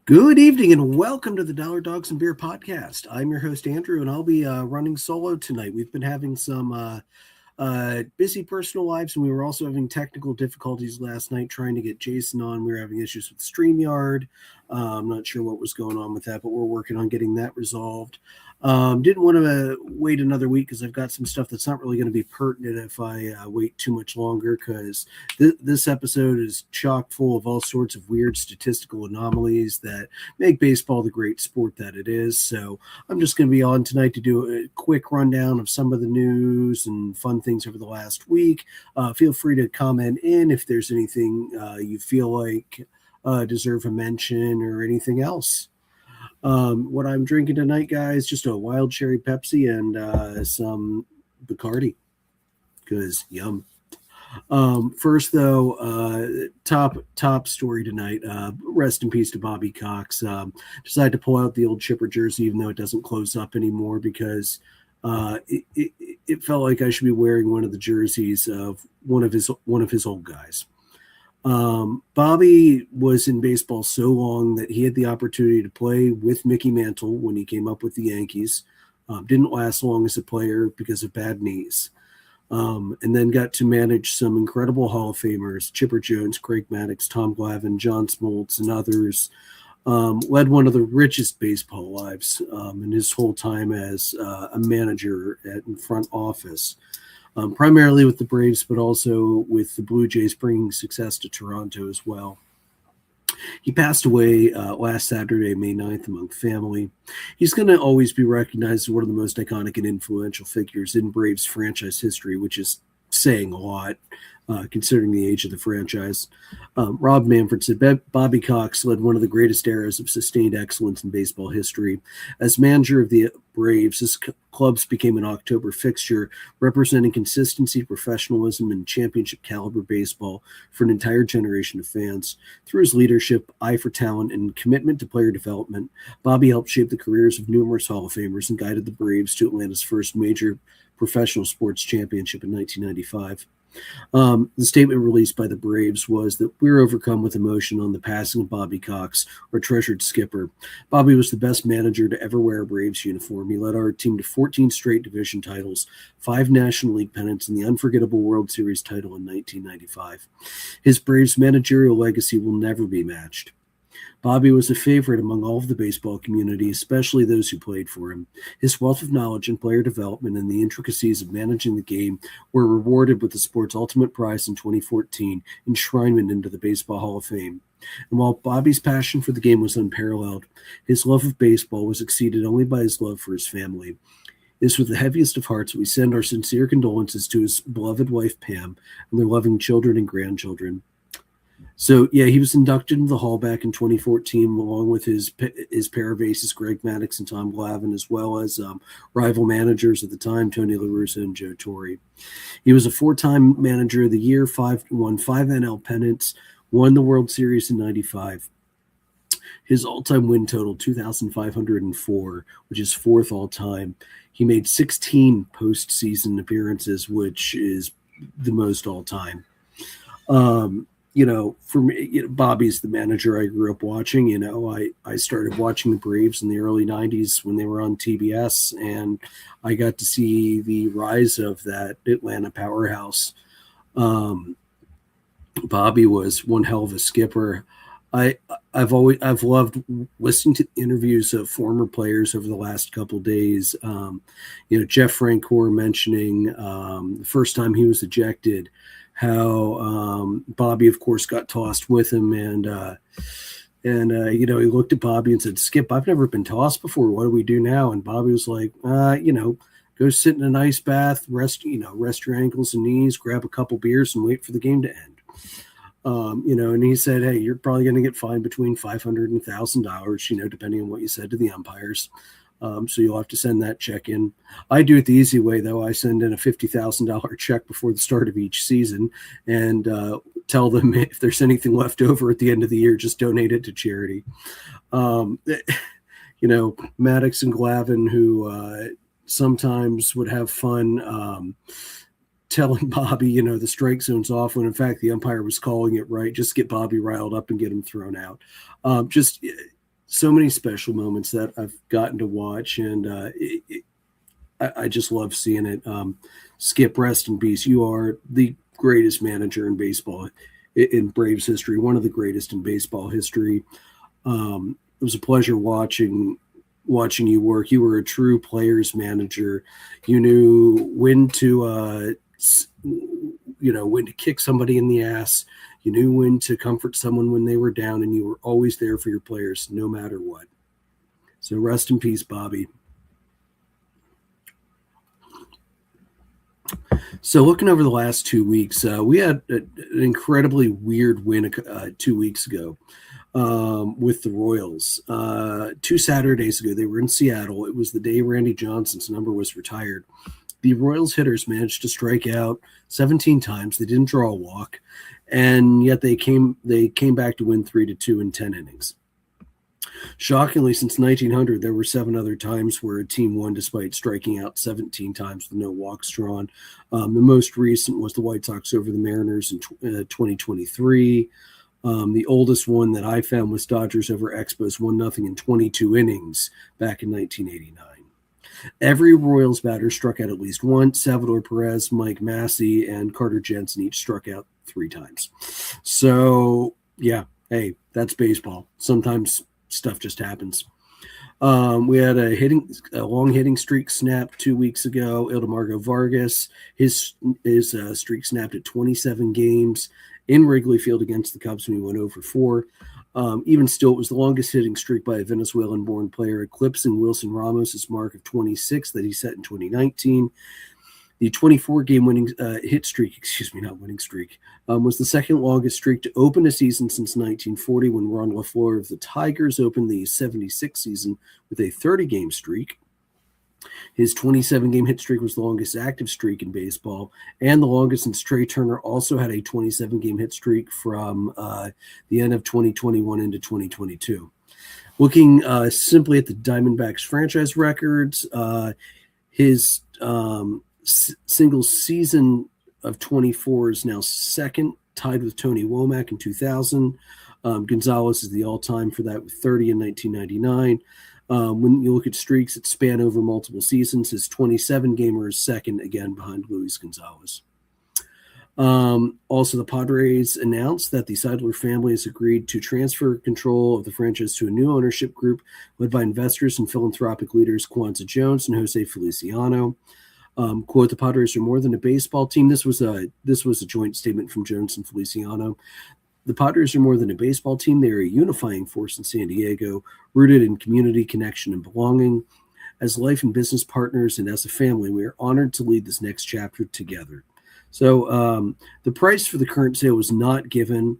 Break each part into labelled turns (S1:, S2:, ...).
S1: Good evening and welcome to the Dollar Dogs and Beer podcast. I'm your host, Andrew, and I'll be running solo tonight. We've been having some busy personal lives, and we were also having technical difficulties last night trying to get Jason on. We were having issues with StreamYard. I'm not sure what was going on with that, but we're working on getting that resolved. Didn't want to wait another week because I've got some stuff that's not really going to be pertinent if I wait too much longer because this episode is chock full of all sorts of weird statistical anomalies that make baseball the great sport that it is. So I'm just going to be on tonight to do a quick rundown of some of the news and fun things over the last week. Feel free to comment in if there's anything you feel like deserve a mention or anything else. What I'm drinking tonight, guys, just a wild cherry Pepsi and some Bacardi because yum. First, though, top story tonight. Rest in peace to Bobby Cox. Decided to pull out the old Chipper jersey, even though it doesn't close up anymore, because it felt like I should be wearing one of the jerseys of one of his old guys. Bobby was in baseball so long that he had the opportunity to play with Mickey Mantle when he came up with the Yankees. Didn't last long as a player because of bad knees. And then got to manage some incredible Hall of Famers, Chipper Jones, Craig Maddox, Tom Glavine, John Smoltz, and others. Led one of the richest baseball lives in his whole time as a manager in front office. Primarily with the Braves, but also with the Blue Jays, bringing success to Toronto as well. He passed away last Saturday, May 9th, among family. He's going to always be recognized as one of the most iconic and influential figures in Braves franchise history, which is saying a lot, considering the age of the franchise. Rob Manfred said, Bobby Cox led one of the greatest eras of sustained excellence in baseball history. As manager of the Braves, his clubs became an October fixture, representing consistency, professionalism, and championship caliber baseball for an entire generation of fans. Through his leadership, eye for talent, and commitment to player development, Bobby helped shape the careers of numerous Hall of Famers and guided the Braves to Atlanta's first major professional sports championship in 1995. The statement released by the Braves was that we're overcome with emotion on the passing of Bobby Cox, our treasured skipper. Bobby was the best manager to ever wear a Braves uniform. He led our team to 14 straight division titles, 5 National League pennants, and the unforgettable World Series title in 1995. His Braves managerial legacy will never be matched. Bobby was a favorite among all of the baseball community, especially those who played for him. His wealth of knowledge in player development and the intricacies of managing the game were rewarded with the sport's ultimate prize in 2014, enshrinement into the Baseball Hall of Fame. And while Bobby's passion for the game was unparalleled, his love of baseball was exceeded only by his love for his family. It is with the heaviest of hearts we send our sincere condolences to his beloved wife, Pam, and their loving children and grandchildren. So, yeah, he was inducted into the Hall back in 2014, along with his pair of aces, Greg Maddox and Tom Glavine, as well as rival managers at the time, Tony La Russa and Joe Torre. He was a 4-time manager of the year, won 5 NL pennants, won the World Series in 95. His all-time win total, 2,504, which is 4th all-time. He made 16 postseason appearances, which is the most all-time. For me, Bobby's the manager I grew up watching. I started watching the Braves in the early 90s when they were on TBS, and I got to see the rise of that Atlanta powerhouse. Bobby was one hell of a skipper. I've loved listening to interviews of former players over the last couple of days. Jeff Francoeur mentioning the first time he was ejected, how Bobby, of course, got tossed with him, and he looked at Bobby and said, "Skip, I've never been tossed before. What do we do now?" And Bobby was like, go sit in an ice bath, rest your ankles and knees, grab a couple beers, and wait for the game to end. And he said, "Hey, you're probably going to get fined between $500 and $1,000, depending on what you said to the umpires. So you'll have to send that check in." I do it the easy way, though. I send in a $50,000 check before the start of each season and tell them if there's anything left over at the end of the year, just donate it to charity. Maddox and Glavine, who sometimes would have fun telling Bobby, the strike zone's off, when in fact the umpire was calling it right. Just get Bobby riled up and get him thrown out. so many special moments that I've gotten to watch, and I just love seeing it. Skip, rest in peace. You are the greatest manager in baseball, in Braves history, one of the greatest in baseball history. It was a pleasure watching you work. You were a true player's manager. You knew when to when to kick somebody in the ass. You knew when to comfort someone when they were down, and you were always there for your players no matter what. So rest in peace, Bobby. So looking over the last 2 weeks, we had an incredibly weird win 2 weeks ago with the Royals. 2 Saturdays ago, they were in Seattle. It was the day Randy Johnson's number was retired. The Royals hitters managed to strike out 17 times. They didn't draw a walk, and yet they came back to win 3-2 in 10 innings. Shockingly, since 1900, there were 7 other times where a team won despite striking out 17 times with no walks drawn. The most recent was the White Sox over the Mariners in 2023. The oldest one that I found was Dodgers over Expos 1-0 in 22 innings back in 1989. Every Royals batter struck out at least once. Salvador Perez, Mike Massey, and Carter Jensen each struck out 3 times. So, yeah, hey, that's baseball. Sometimes stuff just happens. We had a long hitting streak snapped 2 weeks ago. Ildemargo Vargas, his streak snapped at 27 games in Wrigley Field against the Cubs when he went 0-4. Even still, it was the longest hitting streak by a Venezuelan-born player, eclipsing Wilson Ramos' mark of 26 that he set in 2019. The 24-game winning hit streak, not winning streak, was the second longest streak to open a season since 1940 when Ron LaFleur of the Tigers opened the 76 season with a 30-game streak. His 27-game hit streak was the longest active streak in baseball, and the longest since Trey Turner also had a 27-game hit streak from the end of 2021 into 2022. Looking simply at the Diamondbacks franchise records, his single season of 24 is now second, tied with Tony Womack in 2000. Gonzalez is the all-time for that with 30 in 1999. When you look at streaks that span over multiple seasons, his 27-gamer is second, again behind Luis Gonzalez. Also, the Padres announced that the Seidler family has agreed to transfer control of the franchise to a new ownership group led by investors and philanthropic leaders Kwanzaa Jones and Jose Feliciano. Quote, the Padres are more than a baseball team. This was a joint statement from Jones and Feliciano. The Padres are more than a baseball team. They are a unifying force in San Diego, rooted in community, connection, and belonging. As life and business partners and as a family, we are honored to lead this next chapter together. So the price for the current sale was not given.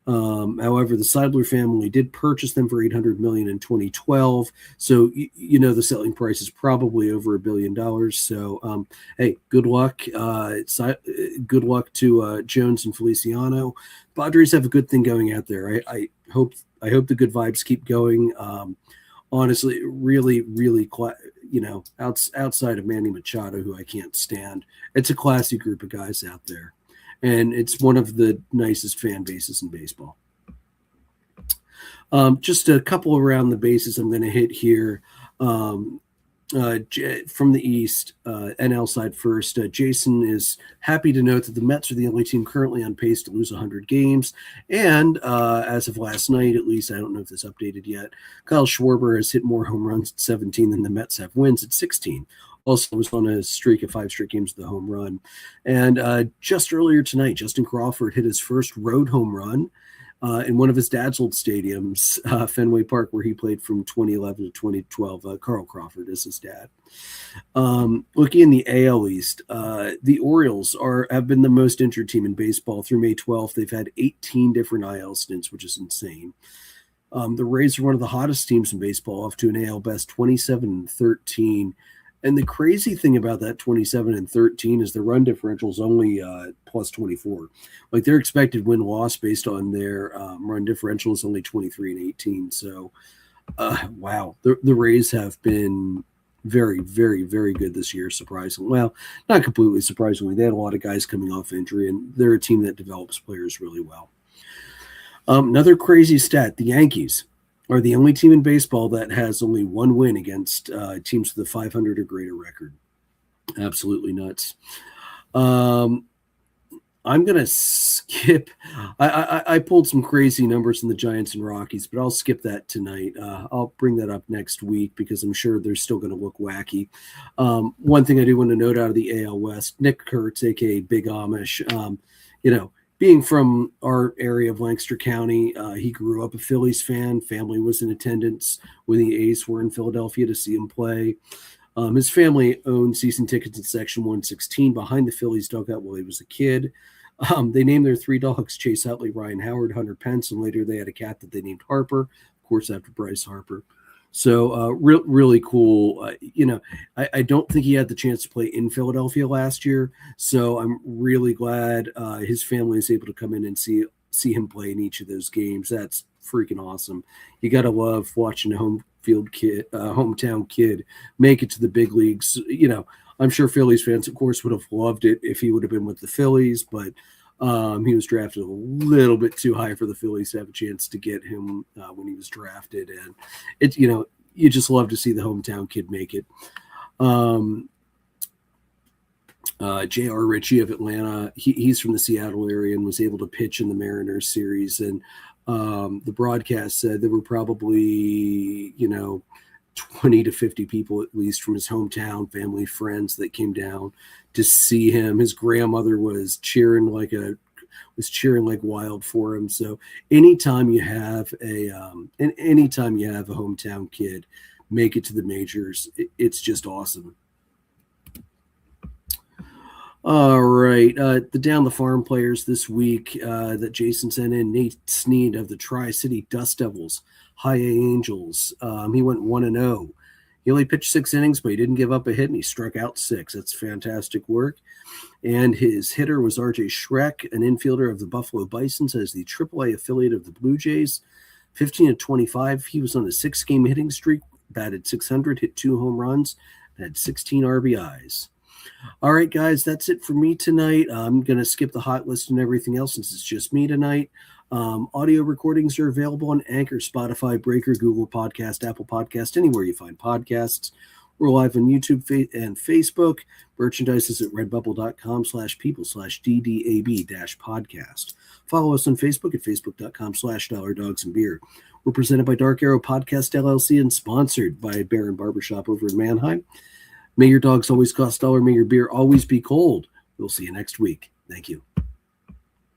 S1: However, the Seidler family did purchase them for $800 million in 2012. So, the selling price is probably over $1 billion. So, hey, good luck. Good luck to Jones and Feliciano. Padres have a good thing going out there. I hope the good vibes keep going. Honestly, really, really, outside of Manny Machado, who I can't stand, it's a classy group of guys out there. And it's one of the nicest fan bases in baseball. Just a couple around the bases I'm going to hit here. From the East, NL side first, Jason is happy to note that the Mets are the only team currently on pace to lose 100 games. And as of last night, at least, I don't know if this updated yet, Kyle Schwarber has hit more home runs at 17 than the Mets have wins at 16. Also was on a streak of 5 straight games with the home run. And just earlier tonight, Justin Crawford hit his first road home run in one of his dad's old stadiums, Fenway Park, where he played from 2011 to 2012. Carl Crawford is his dad. Looking in the AL East, the Orioles have been the most injured team in baseball through May 12th. They've had 18 different IL stints, which is insane. The Rays are one of the hottest teams in baseball, off to an AL best 27-13. And the crazy thing about that 27-13 is the run differential is only plus 24. Like their expected win-loss based on their run differential is only 23-18. So, wow, the Rays have been very, very, very good this year, surprisingly. Well, not completely surprisingly. They had a lot of guys coming off injury, and they're a team that develops players really well. Another crazy stat, the Yankees. are the only team in baseball that has only one win against teams with a 500 or greater record. Absolutely nuts. I'm going to skip. I pulled some crazy numbers in the Giants and Rockies, but I'll skip that tonight. I'll bring that up next week because I'm sure they're still going to look wacky. One thing I do want to note out of the AL West, Nick Kurtz, a.k.a. Big Amish, being from our area of Lancaster County, he grew up a Phillies fan. Family was in attendance when the A's were in Philadelphia to see him play. His family owned season tickets in Section 116 behind the Phillies dugout while he was a kid. They named their 3 dogs Chase Utley, Ryan Howard, Hunter Pence, and later they had a cat that they named Harper, of course, after Bryce Harper. So really cool. I don't think he had the chance to play in Philadelphia last year, so I'm really glad his family is able to come in and see him play in each of those games. That's freaking awesome. You got to love watching a hometown kid make it to the big leagues. I'm sure Phillies fans, of course, would have loved it if he would have been with the Phillies, but he was drafted a little bit too high for the Phillies to have a chance to get him when he was drafted. And you just love to see the hometown kid make it. J.R. Ritchie of Atlanta, he's from the Seattle area and was able to pitch in the Mariners series. And the broadcast said there were probably, 20 to 50 people at least from his hometown, family, friends that came down to see him. His grandmother was cheering like wild for him. So anytime you have a hometown kid make it to the majors, it's just awesome. All right. The Down the Farm players this week that Jason sent in: Nate Snead of the Tri-City Dust Devils, High A Angels. He went 1-0. He only pitched 6 innings, but he didn't give up a hit, and he struck out 6. That's fantastic work. And his hitter was R.J. Schreck, an infielder of the Buffalo Bisons, as the AAA affiliate of the Blue Jays. 15-25. He was on a 6-game hitting streak, batted .600, hit 2 home runs, and had 16 RBIs. All right, guys, that's it for me tonight. I'm going to skip the hot list and everything else since it's just me tonight. Audio recordings are available on Anchor, Spotify, Breaker, Google Podcast, Apple Podcast, anywhere you find podcasts. We're live on YouTube and Facebook. Merchandise is at redbubble.com/people/DDAB-podcast. Follow us on Facebook at facebook.com/dollardogsandbeer. We're presented by Dark Arrow Podcast LLC and sponsored by Baron Barbershop over in Mannheim. May your dogs always cost $1. May your beer always be cold. We'll see you next week. Thank you.